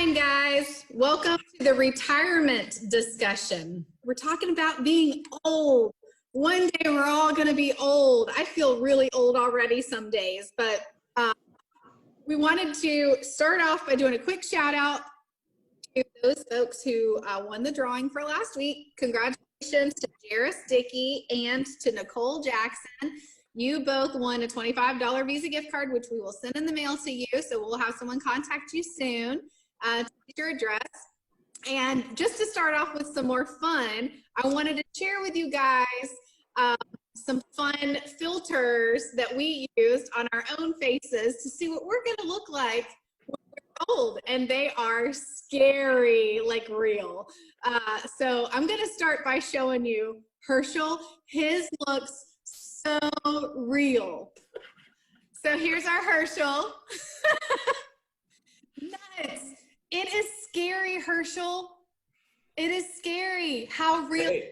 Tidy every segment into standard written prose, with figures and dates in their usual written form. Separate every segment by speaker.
Speaker 1: morning, guys. Welcome to the retirement discussion. We're talking about being old. One day we're all going to be old. I feel really old already some days, but we wanted to start off by doing a quick shout out to those folks who won the drawing for last week. Congratulations to Jairus Dickey and to Nicole Jackson. You both won a $25 Visa gift card, which we will send in the mail to you. So we'll have someone contact you soon to get your address. And just to start off with some more fun, I wanted to share with you guys some fun filters that we used on our own faces to see what we're going to look like when we're old. And they are scary, like real. So I'm going to start by showing you Herschel. His looks so real. So here's our Herschel. Nuts. It is scary, Herschel. It is scary how real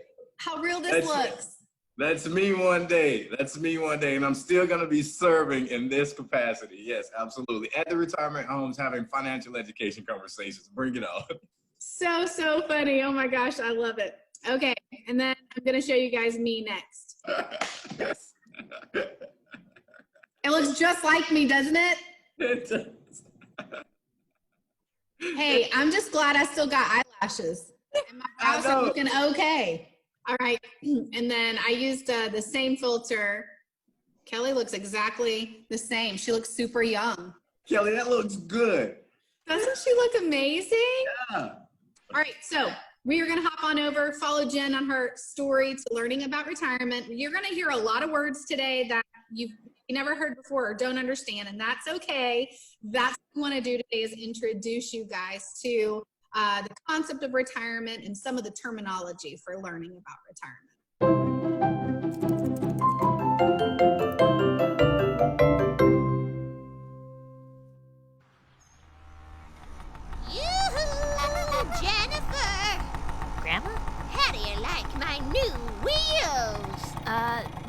Speaker 1: this looks.
Speaker 2: That's me one day. That's me one day. And I'm still going to be serving in this capacity. Yes, absolutely. At the retirement homes, having financial education conversations. Bring it on.
Speaker 1: So funny. Oh my gosh, I love it. Okay, and then I'm going to show you guys me next.
Speaker 2: Yes.
Speaker 1: It looks just like me, doesn't it?
Speaker 2: It does.
Speaker 1: Hey, I'm just glad I still got eyelashes. And my brows are looking okay. All right, and then I used the same filter. Kelly looks exactly the same. She looks super young.
Speaker 2: Kelly, that looks good.
Speaker 1: Doesn't she look amazing?
Speaker 2: Yeah.
Speaker 1: All right, so we are going to hop on over, follow Jen on her story to learning about retirement. You're going to hear a lot of words today that you've never heard before or don't understand, and that's okay. That's what we want to do today is introduce you guys to the concept of retirement and some of the terminology for learning about retirement.
Speaker 3: How do you like my new wheels?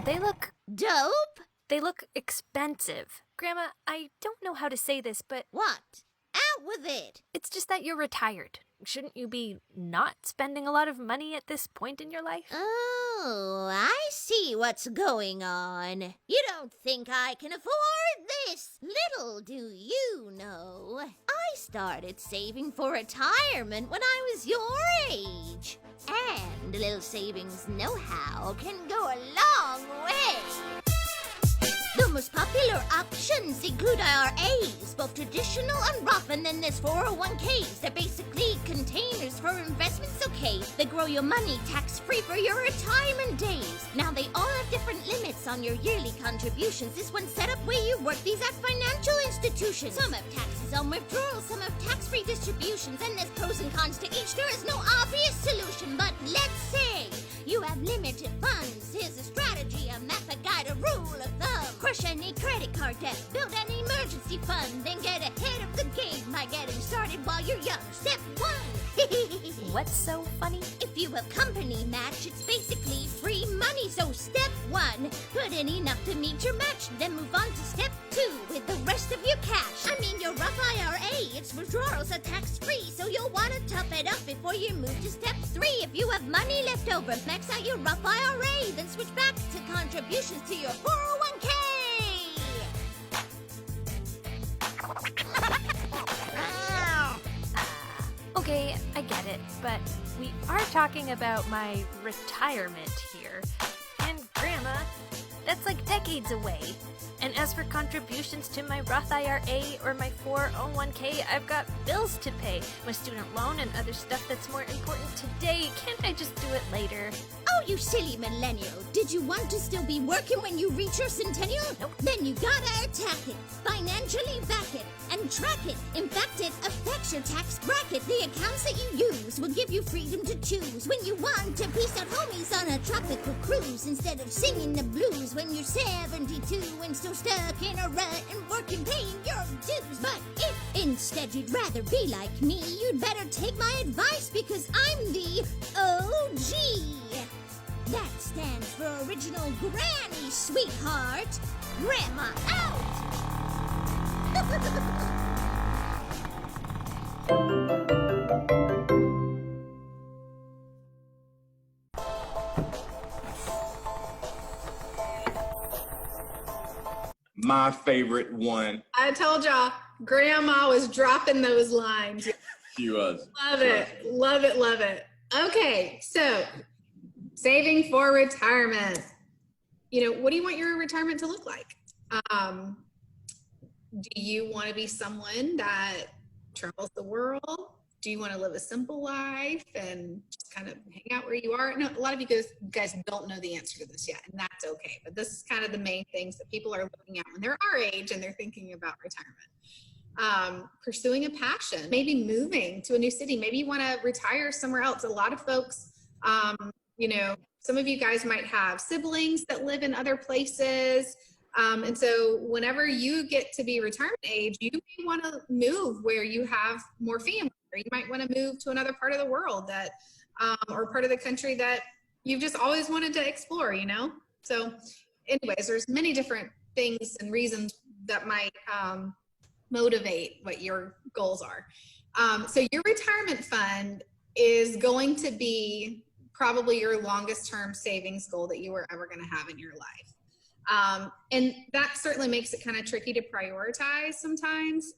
Speaker 4: They look
Speaker 3: Dope?
Speaker 4: they look expensive. Grandma, I don't know how to say this, but
Speaker 3: What? Out with it!
Speaker 4: it's just that you're retired. Shouldn't you be not spending a lot of money at this point in your life?
Speaker 3: Oh, I see what's going on. You don't think I can afford this? Little do you know, I started saving for retirement when I was your age. And a little savings know-how can go a long way. The most popular options include IRAs, both traditional and Roth, and then there's 401ks. They're basically containers for investments, okay? They grow your money tax-free for your retirement days. Now, they all have different limits on your yearly contributions. This one's set up where you work these at financial institutions. Some have taxes on withdrawals, some have tax-free distributions, and there's pros and cons to each. There is no obvious solution, but let's say you have limited funds. Here's a strategy, a method, guide, a rule of thumb. Crush any credit card debt, build an emergency fund, then get ahead of the game by getting started while you're young. Step 1.
Speaker 4: What's so funny?
Speaker 3: If you have company match, it's basically free money. So step 1, put in enough to meet your match. Then move on to step 2 with the rest of your cash. I mean your Roth IRA, its withdrawals are tax-free, so you'll want to top it up before you move to step 3. If you have money left over, max out your Roth IRA, then switch back to contributions to your 401k.
Speaker 4: Okay, I get it, but we are talking about my retirement here. And Grandma, that's like decades away. And as for contributions to my Roth IRA or my 401k, I've got bills to pay, my student loan and other stuff that's more important today. Can't I just do it later?
Speaker 3: Oh, you silly millennial. Did you want to still be working when you reach your centennial?
Speaker 4: Nope.
Speaker 3: Then you gotta attack it, financially back it, and track it. In fact, it affects your tax bracket. The accounts that you use will give you freedom to choose when you want to peace out homies on a tropical cruise instead of singing the blues when you're 72 and still stuck in a rut and working paying your dues. But if instead you'd rather be like me, you'd better take my advice because I'm the OG. That stands for Original Granny, sweetheart. Grandma out!
Speaker 2: my favorite one.
Speaker 1: I told y'all, Grandma was dropping those lines.
Speaker 2: She was.
Speaker 1: Love it, love it, love it. Okay, so saving for retirement. You know, what do you want your retirement to look like? Do you want to be someone that travels the world? Do you want to live a simple life and just kind of hang out where you are? No, a lot of you guys don't know the answer to this yet, and that's okay. But this is kind of the main things that people are looking at when they're our age and they're thinking about retirement. Pursuing a passion, maybe moving to a new city. Maybe you want to retire somewhere else. A lot of folks, you know, some of you guys might have siblings that live in other places. And so whenever you get to be retirement age, you may want to move where you have more family, or you might want to move to another part of the world that, or part of the country that you've just always wanted to explore, you know? So anyways, there's many different things and reasons that might motivate what your goals are. So your retirement fund is going to be probably your longest term savings goal that you are ever going to have in your life. And that certainly makes it kind of tricky to prioritize sometimes.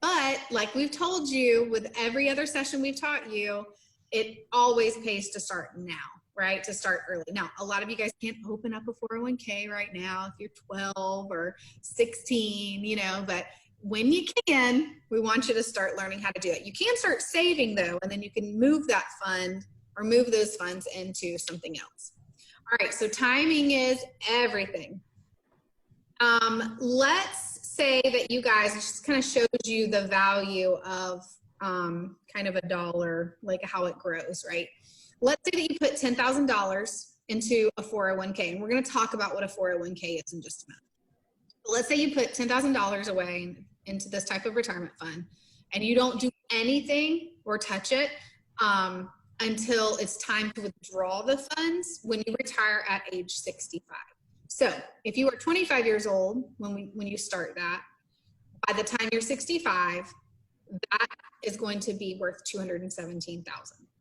Speaker 1: But like we've told you with every other session we've taught you, it always pays to start now, right? To start early. Now, a lot of you guys can't open up a 401k right now if you're 12 or 16, you know, but when you can, we want you to start learning how to do it. You can start saving though, and then you can move that fund or move those funds into something else. All right, so timing is everything. Let's say that you guys, just kind of shows you the value of kind of a dollar, like how it grows, right? Let's say that you put $10,000 into a 401k, and we're going to talk about what a 401k is in just a minute. But let's say you put $10,000 away into this type of retirement fund, and you don't do anything or touch it until it's time to withdraw the funds when you retire at age 65. So if you are 25 years old when you start that, by the time you're 65, that is going to be worth $217,000,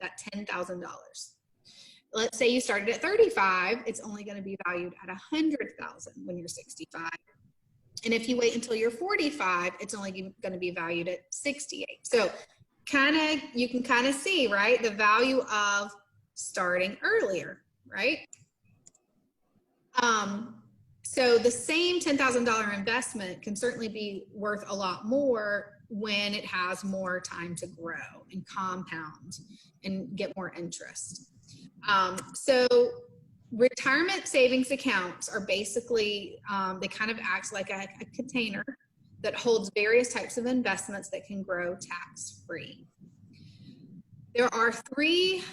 Speaker 1: that $10,000. Let's say you started at 35, it's only going to be valued at $100,000 when you're 65. And if you wait until you're 45, it's only going to be valued at 68. So you can kind of see, right, the value of starting earlier, right? So the same $10,000 investment can certainly be worth a lot more when it has more time to grow and compound and get more interest. So retirement savings accounts are basically, they kind of act like a container that holds various types of investments that can grow tax-free. There are 3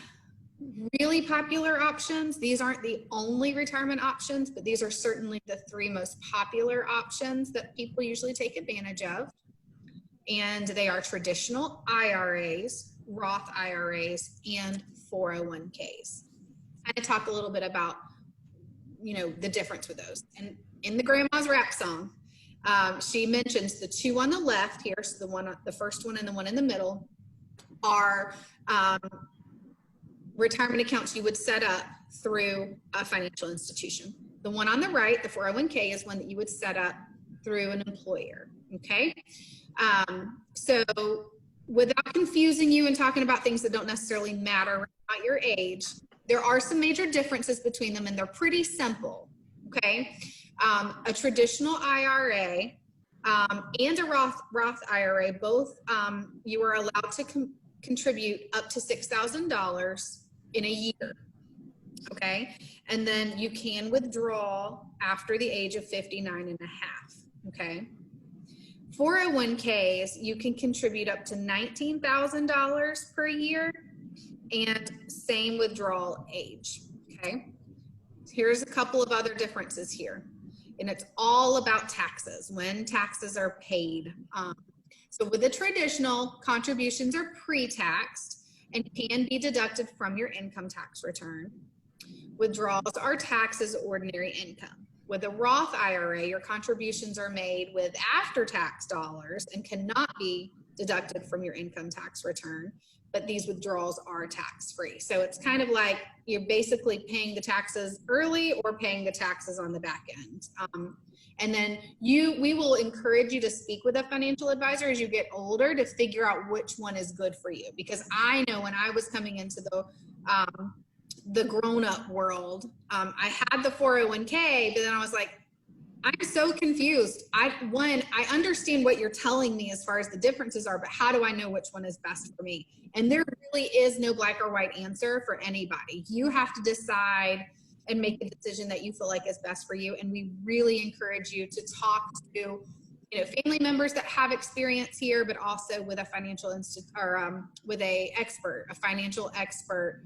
Speaker 1: really popular options. These aren't the only retirement options, but these are certainly the 3 most popular options that people usually take advantage of. And they are traditional IRAs, Roth IRAs, and 401ks. I'm going to talk a little bit about, you know, the difference with those. And in the Grandma's Rap song, she mentions the 2 on the left here, so the first one and the one in the middle are retirement accounts you would set up through a financial institution. The one on the right, the 401k, is one that you would set up through an employer, okay? So without confusing you and talking about things that don't necessarily matter about your age, there are some major differences between them, and they're pretty simple, okay? A traditional IRA and a Roth IRA, both you are allowed to contribute up to $6,000 in a year, okay? And then you can withdraw after the age of 59 and a half, okay? 401ks, you can contribute up to $19,000 per year, and same withdrawal age, okay? Here's a couple of other differences here, and it's all about taxes, when taxes are paid. So with the traditional, contributions are pre-taxed and can be deducted from your income tax return. Withdrawals are taxed as ordinary income. With a Roth IRA, your contributions are made with after-tax dollars and cannot be deducted from your income tax return, but these withdrawals are tax-free. So it's kind of like you're basically paying the taxes early or paying the taxes on the back end. And then we will encourage you to speak with a financial advisor as you get older to figure out which one is good for you. Because I know when I was coming into the grown-up world, I had the 401k, but then I was like, I'm so confused. I understand what you're telling me as far as the differences are, but how do I know which one is best for me? And there really is no black or white answer for anybody. You have to decide and make a decision that you feel like is best for you. And we really encourage you to talk to, family members that have experience here, but also with a financial with a financial expert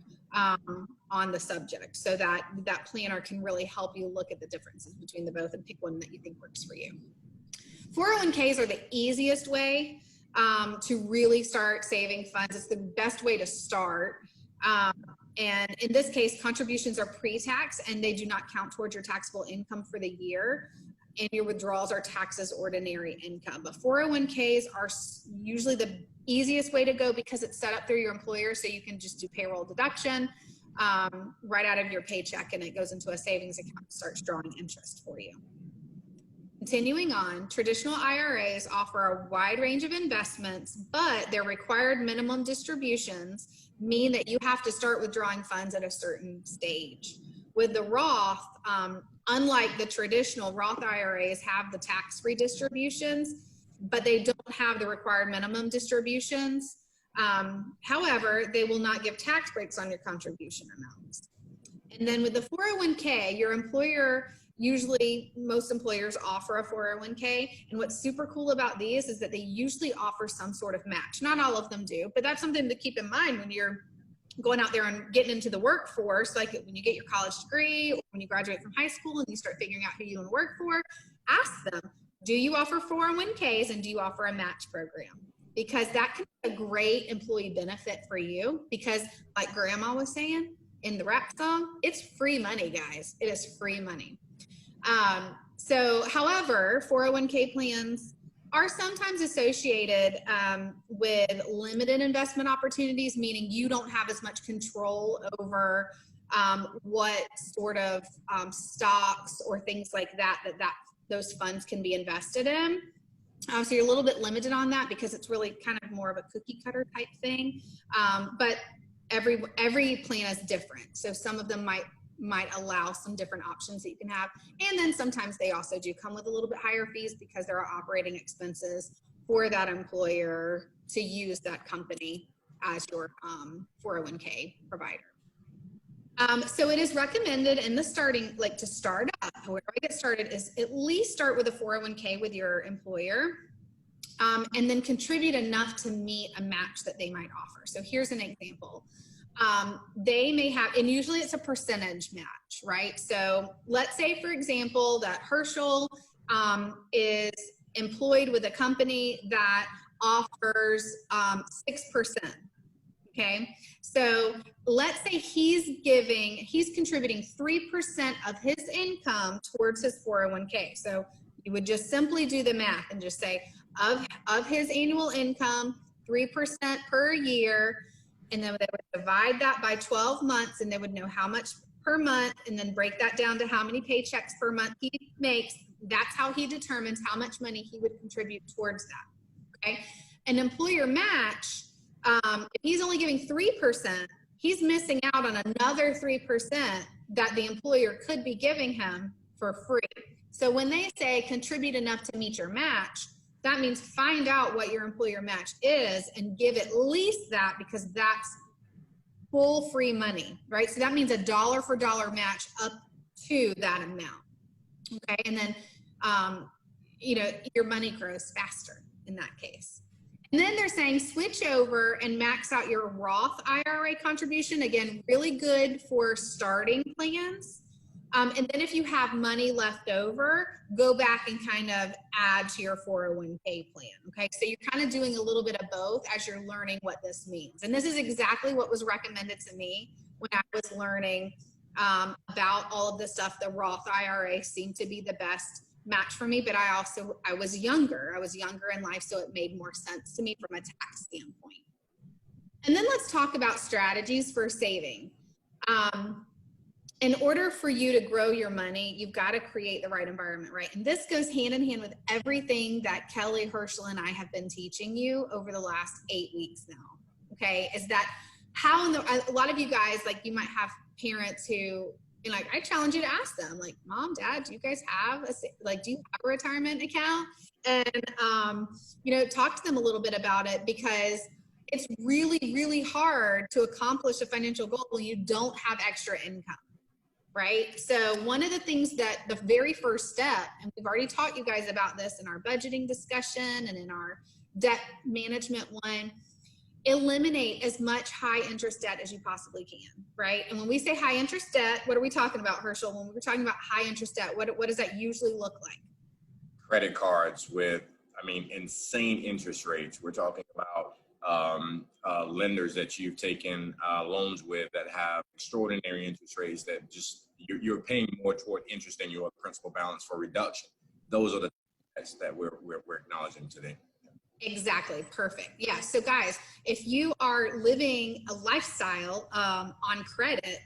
Speaker 1: on the subject, so that planner can really help you look at the differences between the both and pick one that you think works for you. 401ks are the easiest way to really start saving funds. It's the best way to start. And in this case, contributions are pre-tax and they do not count towards your taxable income for the year. And your withdrawals are taxed as ordinary income. But 401ks are usually the easiest way to go because it's set up through your employer, so you can just do payroll deduction right out of your paycheck, and it goes into a savings account and starts drawing interest for you. Continuing on, traditional IRAs offer a wide range of investments, but their required minimum distributions mean that you have to start withdrawing funds at a certain stage. With the Roth, unlike the traditional, Roth IRAs have the tax-free distributions, but they don't have the required minimum distributions. However, they will not give tax breaks on your contribution amounts. And then with the 401k, your employer, usually most employers offer a 401k. And what's super cool about these is that they usually offer some sort of match. Not all of them do, but that's something to keep in mind when you're going out there and getting into the workforce. Like when you get your college degree or when you graduate from high school and you start figuring out who you want to work for, ask them, do you offer 401ks and do you offer a match program? Because that can be a great employee benefit for you, because like Grandma was saying in the rap song, it's free money, guys. It is free money. However, 401k plans are sometimes associated with limited investment opportunities, meaning you don't have as much control over what sort of stocks or things like that those funds can be invested in. So you're a little bit limited on that because it's really kind of more of a cookie cutter type thing. But every plan is different. So some of them might allow some different options that you can have. And then sometimes they also do come with a little bit higher fees because there are operating expenses for that employer to use that company as your 401k provider. So it is recommended in the to start up, where I get started is at least start with a 401k with your employer, and then contribute enough to meet a match that they might offer. So here's an example. They may have, and usually it's a percentage match, right? So let's say, for example, that Herschel is employed with a company that offers 6%. Okay, so let's say he's contributing 3% of his income towards his 401k. So you would just simply do the math and just say of his annual income, 3% per year, and then they would divide that by 12 months, and they would know how much per month, and then break that down to how many paychecks per month he makes. That's how he determines how much money he would contribute towards that. Okay, an employer match, if he's only giving 3%, he's missing out on another 3% that the employer could be giving him for free. So when they say contribute enough to meet your match, that means find out what your employer match is and give at least that, because that's full free money, right? So that means a dollar for dollar match up to that amount. Okay, and then your money grows faster in that case. And then they're saying switch over and max out your Roth IRA contribution. Again, really good for starting plans. And then if you have money left over, go back and kind of add to your 401k plan. Okay, so you're kind of doing a little bit of both as you're learning what this means. And this is exactly what was recommended to me when I was learning about all of this stuff. The Roth IRA seemed to be the best match for me, but I was younger. I was younger in life, so it made more sense to me from a tax standpoint. And then let's talk about strategies for saving. In order for you to grow your money, you've got to create the right environment, right? And this goes hand in hand with everything that Kelly, Herschel, and I have been teaching you over the last 8 weeks now, okay? Is that how a lot of you guys, like you might have parents who, like, I challenge you to ask them, like, Mom, Dad, do you guys have do you have a retirement account? And, talk to them a little bit about it, because it's really, really hard to accomplish a financial goal when you don't have extra income, right? So one of the things that the very first step, and we've already taught you guys about this in our budgeting discussion and in our debt management one, eliminate as much high interest debt as you possibly can, right? And when we say high interest debt, what are we talking about, Herschel? When we're talking about high interest debt, what does that usually look like?
Speaker 2: Credit cards with, insane interest rates. We're talking about lenders that you've taken loans with that have extraordinary interest rates that just you're paying more toward interest than your principal balance for reduction. Those are the debts that we're acknowledging today. Exactly.
Speaker 1: Perfect. Yeah. So guys, if you are living a lifestyle on credit,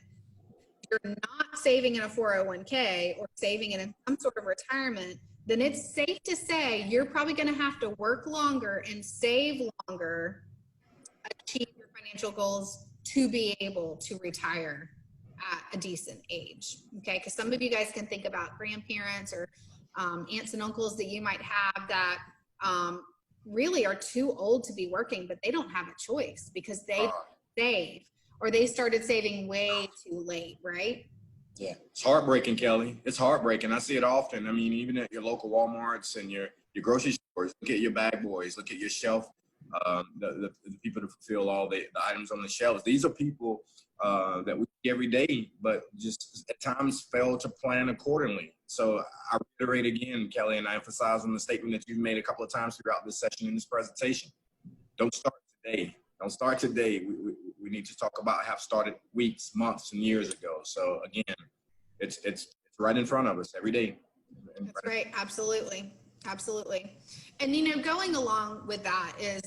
Speaker 1: you're not saving in a 401k or saving in some sort of retirement, then it's safe to say you're probably going to have to work longer and save longer, achieve your financial goals to be able to retire at a decent age. Okay. Because some of you guys can think about grandparents or aunts and uncles that you might have that really are too old to be working, but they don't have a choice because they save, or they started saving way too late, right?
Speaker 2: Yeah, it's heartbreaking, Kelly. It's heartbreaking. I see it often. Even at your local Walmarts and your grocery stores, look at your bag boys, look at your shelf, the people to fulfill all the items on the shelves. These are people that we see every day, but just at times fail to plan accordingly. So I reiterate again, Kelly, and I emphasize on the statement that you've made a couple of times throughout this session in this presentation. Don't start today. Don't start today. We need to talk about have started weeks, months, and years ago. So again, it's right in front of us every day.
Speaker 1: That's right. Absolutely. Absolutely. And, going along with that is,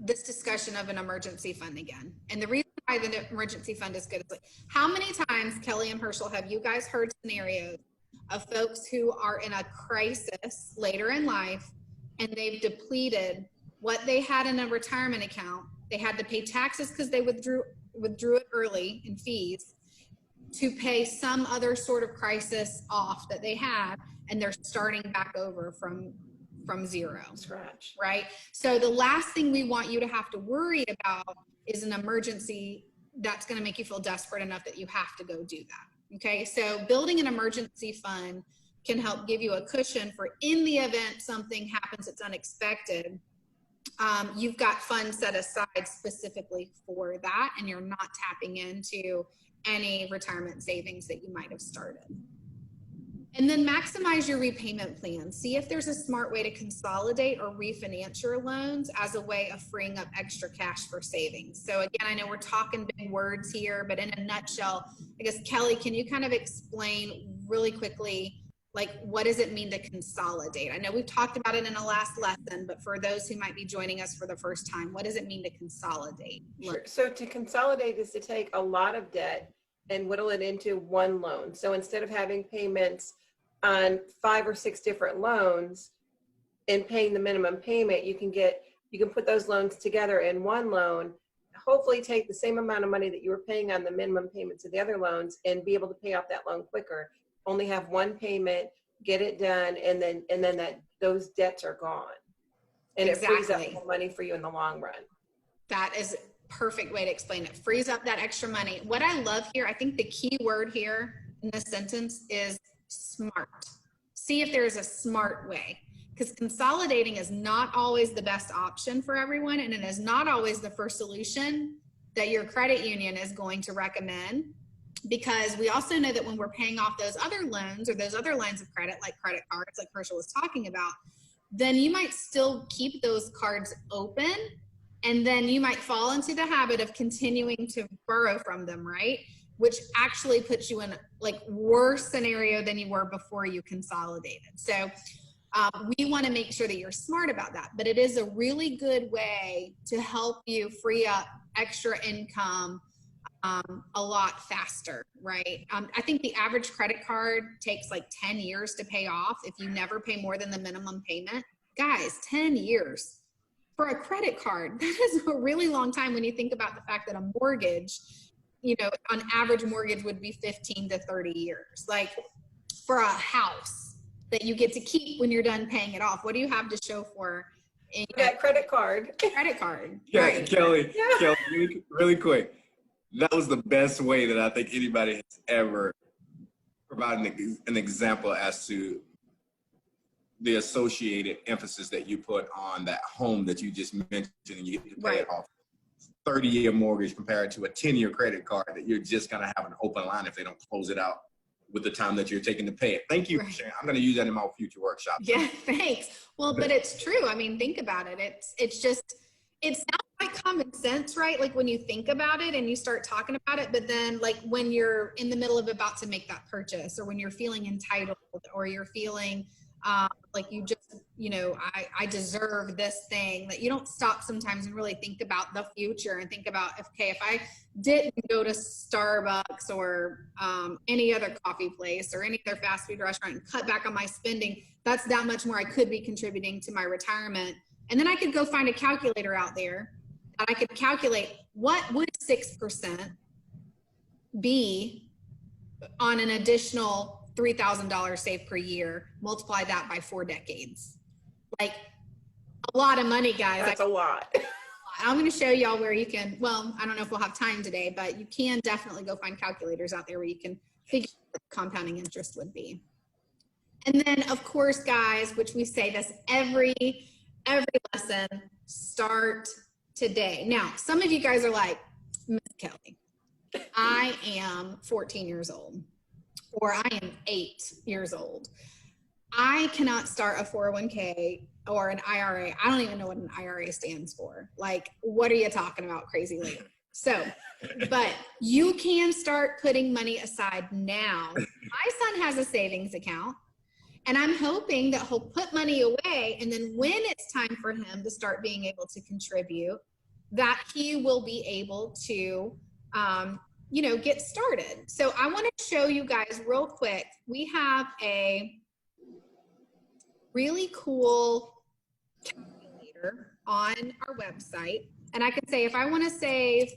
Speaker 1: this discussion of an emergency fund again. And the reason why the emergency fund is good is, like, how many times, Kelly and Herschel, have you guys heard scenarios of folks who are in a crisis later in life and they've depleted what they had in a retirement account? They had to pay taxes because they withdrew it early in fees to pay some other sort of crisis off that they had, and they're starting back over from zero.
Speaker 5: Scratch.
Speaker 1: Right? So the last thing we want you to have to worry about is an emergency that's going to make you feel desperate enough that you have to go do that. Okay? So building an emergency fund can help give you a cushion for in the event something happens that's unexpected. You've got funds set aside specifically for that, and you're not tapping into any retirement savings that you might have started. And then maximize your repayment plan. See if there's a smart way to consolidate or refinance your loans as a way of freeing up extra cash for savings. So again, I know we're talking big words here, but in a nutshell, I guess, Kelly, can you kind of explain really quickly, like, what does it mean to consolidate? I know we've talked about it in the last lesson, but for those who might be joining us for the first time, what does it mean to consolidate?
Speaker 5: Sure. So to consolidate is to take a lot of debt and whittle it into one loan. So instead of having payments on 5 or 6 different loans and paying the minimum payment, you can put those loans together in one loan, hopefully take the same amount of money that you were paying on the minimum payments of the other loans and be able to pay off that loan quicker. Only have one payment, get it done, and then those debts are gone. And
Speaker 1: Exactly.
Speaker 5: It frees up more money for you in the long run.
Speaker 1: That is a perfect way to explain it. Frees up that extra money. What I love here, I think the key word here in this sentence is smart. See if there's a smart way, because consolidating is not always the best option for everyone, and it is not always the first solution that your credit union is going to recommend, because we also know that when we're paying off those other loans or those other lines of credit, like credit cards, like Herschel was talking about, then you might still keep those cards open, and then you might fall into the habit of continuing to borrow from them, right? which actually puts you in like worse scenario than you were before you consolidated. So we want to make sure that you're smart about that, but it is a really good way to help you free up extra income a lot faster, right? I think the average credit card takes like 10 years to pay off if you never pay more than the minimum payment. Guys, 10 years for a credit card, that is a really long time when you think about the fact that a mortgage, you know, on average mortgage would be 15 to 30 years. Like for a house that you get to keep when you're done paying it off, what do you have to show for
Speaker 5: That credit card.
Speaker 1: Credit card.
Speaker 2: Yeah,
Speaker 1: Right.
Speaker 2: Kelly,
Speaker 5: Yeah.
Speaker 2: Kelly, really quick. That was the best way that I think anybody has ever provided an example as to the associated emphasis that you put on that home that you just mentioned, and you get to pay it off. 30-year mortgage compared to a 10-year credit card that you're just going to have an open line if they don't close it out with the time that you're taking to pay it. Thank you for sharing. I'm going to use that in my future workshops.
Speaker 1: Yeah, thanks. Well, but it's true. I mean, think about it. It's just, it sounds like common sense, right? Like when you think about it and you start talking about it, but then like when you're in the middle of about to make that purchase, or when you're feeling entitled, or you're feeling like you just, you know, I deserve this thing, that you don't stop sometimes and really think about the future and think about, okay, if I didn't go to Starbucks or any other coffee place or any other fast food restaurant and cut back on my spending, that's that much more I could be contributing to my retirement. And then I could go find a calculator out there that I could calculate what would 6% be on an additional $3,000 saved per year, multiply that by 4 decades. Like a lot of money, guys.
Speaker 5: That's a lot.
Speaker 1: I'm going to show y'all where you can, well, I don't know if we'll have time today, but you can definitely go find calculators out there where you can figure out what compounding interest would be. And then of course, guys, which we say this every lesson, start today. Now, some of you guys are like, Miss Kelly, I am 14 years old. Or I am 8 years old. I cannot start a 401k or an IRA. I don't even know what an IRA stands for. Like, what are you talking about, crazy lady? So, but you can start putting money aside now. My son has a savings account, and I'm hoping that he'll put money away, and then when it's time for him to start being able to contribute, that he will be able to you know, get started. So I want to show you guys real quick. We have a really cool calculator on our website. And I can say, if I want to save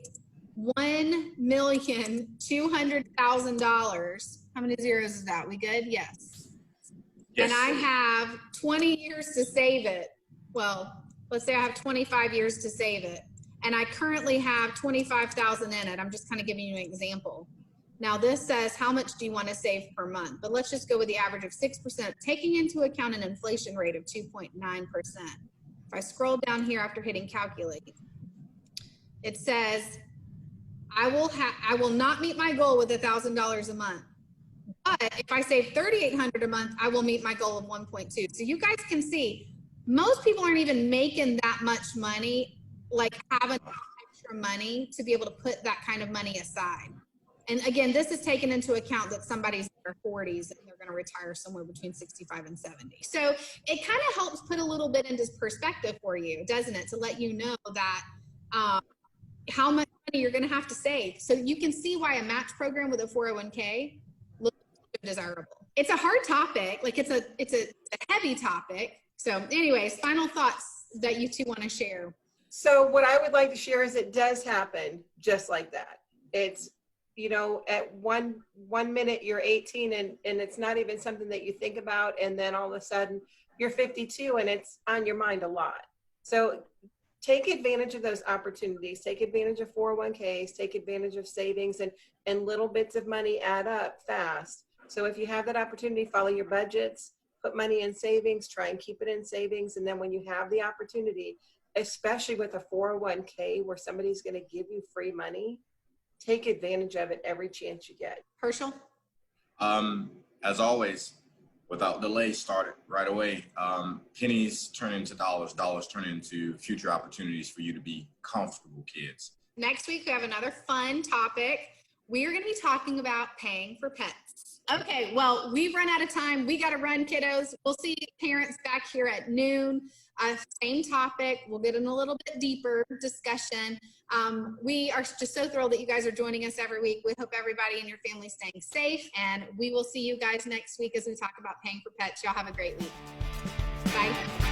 Speaker 1: $1,200,000, how many zeros is that? We good? Yes.
Speaker 2: Yes.
Speaker 1: And I have 20 years to save it. Well, let's say I have 25 years to save it. And I currently have 25,000 in it. I'm just kind of giving you an example. Now this says, how much do you want to save per month? But let's just go with the average of 6%, taking into account an inflation rate of 2.9%. If I scroll down here after hitting calculate, it says, I will not meet my goal with $1,000 a month. But if I save $3,800 a month, I will meet my goal of 1.2. So you guys can see, most people aren't even making that much money, like having extra money to be able to put that kind of money aside. And again, this is taken into account that somebody's in their 40s and they're going to retire somewhere between 65 and 70. So it kind of helps put a little bit into perspective for you, doesn't it? To let you know that how much money you're going to have to save. So you can see why a match program with a 401k looks desirable. It's a hard topic. Like it's a heavy topic. So anyways, final thoughts that you two want to share.
Speaker 5: So what I would like to share is it does happen just like that. It's, you know, at one minute you're 18 and it's not even something that you think about. And then all of a sudden you're 52 and it's on your mind a lot. So take advantage of those opportunities, take advantage of 401ks, take advantage of savings, and little bits of money add up fast. So if you have that opportunity, follow your budgets, put money in savings, try and keep it in savings. And then when you have the opportunity, especially with a 401k where somebody's going to give you free money, take advantage of it every chance you get.
Speaker 1: Herschel?
Speaker 2: As always, without delay, start it right away. Pennies turn into dollars, dollars turn into future opportunities for you to be comfortable, kids.
Speaker 1: Next week, we have another fun topic. we are going to be talking about paying for pets. Okay, well, we've run out of time. We got to run, kiddos. We'll see parents back here at noon. Same topic. We'll get in a little bit deeper discussion. We are just so thrilled that you guys are joining us every week. We hope everybody and your family is staying safe, and we will see you guys next week as we talk about paying for pets. Y'all have a great week. Bye.